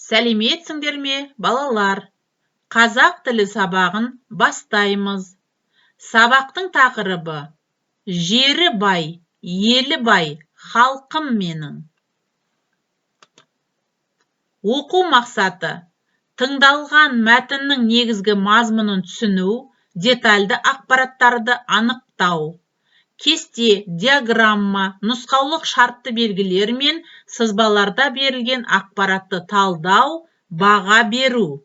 Сәлеметсіңдер ме, балалар? Қазақ тілі сабағын бастаймыз. Сабақтың тақырыбы: жері бай, елі бай, халқым менің. Оқу мақсаты: тыңдалған мәтіннің негізгі мазмұнын түсіну, детальды ақпараттарды анықтау. Кесте, диаграмма, нұсқаулық шартты белгілер мен сызбаларда берілген ақпаратты талдау, баға беру.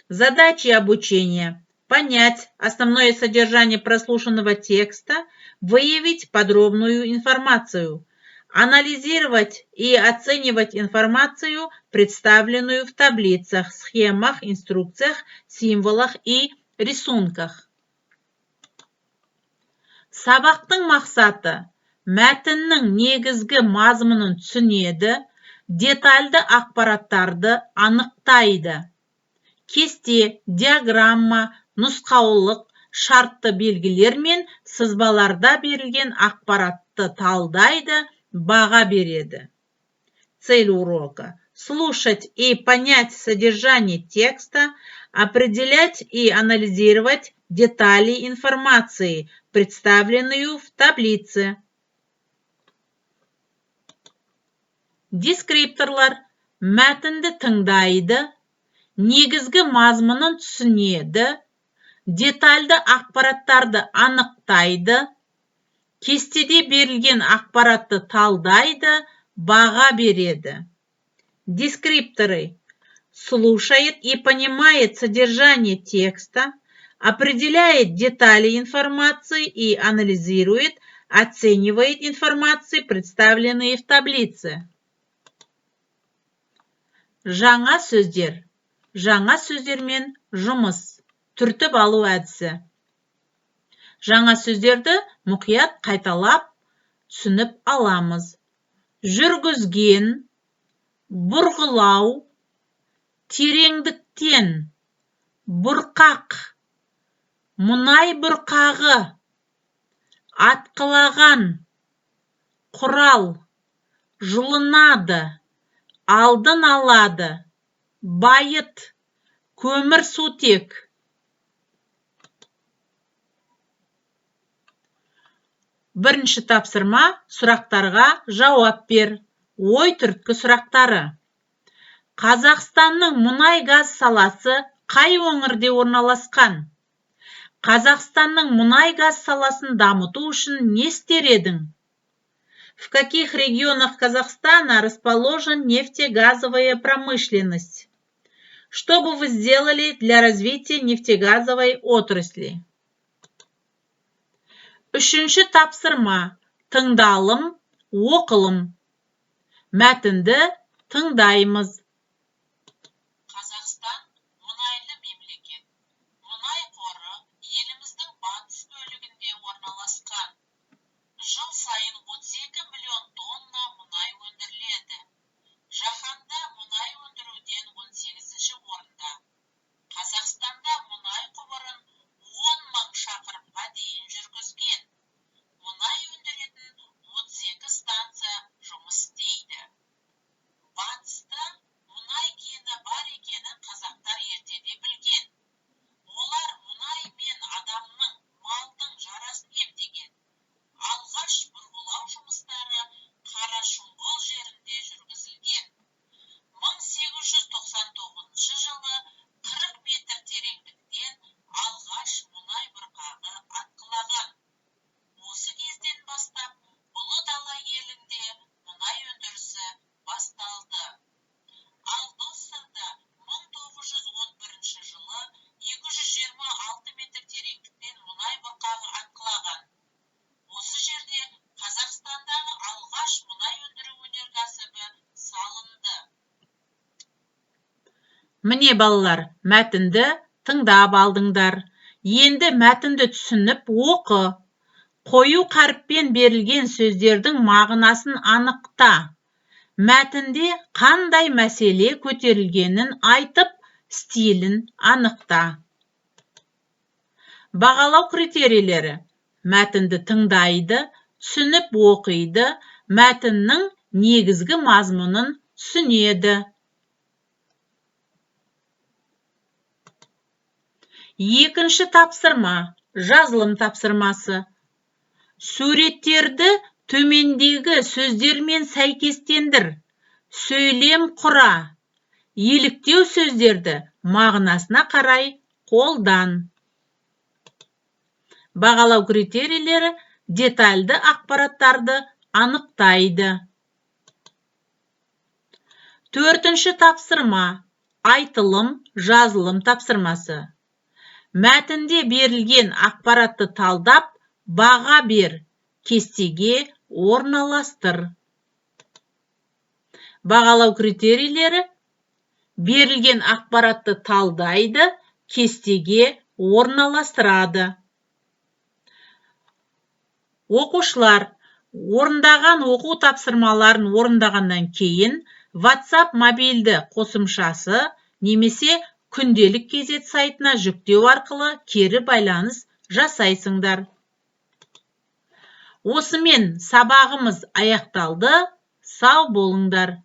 Задачи обучения: понять основное содержание прослушанного текста, выявить подробную информацию, анализировать и оценивать информацию, представленную в таблицах, схемах, инструкциях, символах и рисунках. Сабақтың мақсаты: мәтіннің негізгі мазмұнын түсінеді, детальды ақпараттарды анықтайды. Кесте, диаграмма, нұсқаулық, шартты белгілер мен сызбаларда берілген ақпаратты талдайды, баға береді. Цель урока: слушать и понять содержание текста, определять и анализировать детали информации, представленную в таблице. Дескрипторлар: мәтінді тыңдайды, негізгі мазмұнын түсінеді, детальды ақпараттарды анықтайды, кестеде берілген ақпаратты талдайды, баға береді. Дескрипторы: слушает и понимает содержание текста, определяет детали информации и анализирует, оценивает информацию, представленные в таблице. Жаңа сөздер. Жаңа сөздермен жұмыс. Түртіп алу әдісі. Жаңа сөздерді мұқият қайталап, түсініп аламыз. Жүргізген, бұрғылау, тереңдіктен, бұрқақ, мұнай бұрқағы, атқылаған, құрал, жылынады, алдын алады, байыт, көмірсутек. Бірінші тапсырма: сұрақтарға жауап бер. Ой түрткі сұрақтары. Қазақстанның мұнай-газ саласы қай өңірде орналасқан? Қазақстанның мұнай-газ саласын дамыту үшін не істер едің? В каких регионах Казахстана расположена нефтегазовая промышленность? Что бы вы сделали для развития нефтегазовой отрасли? Үшінші тапсырма: тыңдалым, оқылым. Мәтінді тыңдаймыз. Қазақстан мұнайлы мемлекет. Мұнай қоры еліміздің батыс бөлігінде орналасқан. Жыл сайын 32 миллион тонна мұнай өндіріледі. Жаһанда мұнай өндіруден 18-ші орында. Қазақстанда мұнай құбырын 10 мың шақырымға дейін жүргізген. Мұнай өндіретін 32 станция жұмыс істейді. Батыста мұнай кені бар екенін қазақтар ертеде білген. Олар мұнай мен адамның, малдың жарасын емдеген. Алғаш бұрғылау жұмыстары Қарашұңғыл жерінде жүргізілген. 1899 жылы 40 метр тереңдіктен алғаш мұнай бұрқағы атқылаған. Осы кезден бастап ұлы дала елінде мұнай өндірісі басталды. Ал Доссарда 1911 жылы 226 метр тереңдіктен мұнай бұрқағы атқылаған. Осы жерде Қазақстандағы алғаш мұнай өндіру өнеркәсібі салынды. Міне балалар, мәтінді тыңдап алдыңдар. Енді мәтінді түсініп оқы. Қою қаріппен берілген сөздердің мағынасын анықта. Мәтінде қандай мәселе көтерілгенін айтып, стилін анықта. Бағалау критерийлері: мәтінді тыңдайды, түсініп оқиды, мәтіннің негізгі мазмұнын түсінеді. Екінші тапсырма, жазылым тапсырмасы. Суреттерді төмендегі сөздермен сәйкестендір. Сөйлем құра. Еліктеу сөздерді мағынасына қарай қолдан. Бағалау критерийлері детальды ақпараттарды анықтайды. Төртінші тапсырма, айтылым, жазылым тапсырмасы. Мәтінде берілген ақпаратты талдап, баға бер, кестеге орналастыр. Бағалау критерийлері берілген ақпаратты талдайды, кестеге орналастырады. Оқушылар орындаған оқу тапсырмаларын орындағаннан кейін WhatsApp мобильді қосымшасы немесе күнделік кезет сайтына жүктеу арқылы кері байланыс жасайсыңдар. Осымен сабағымыз аяқталды. Сау болыңдар.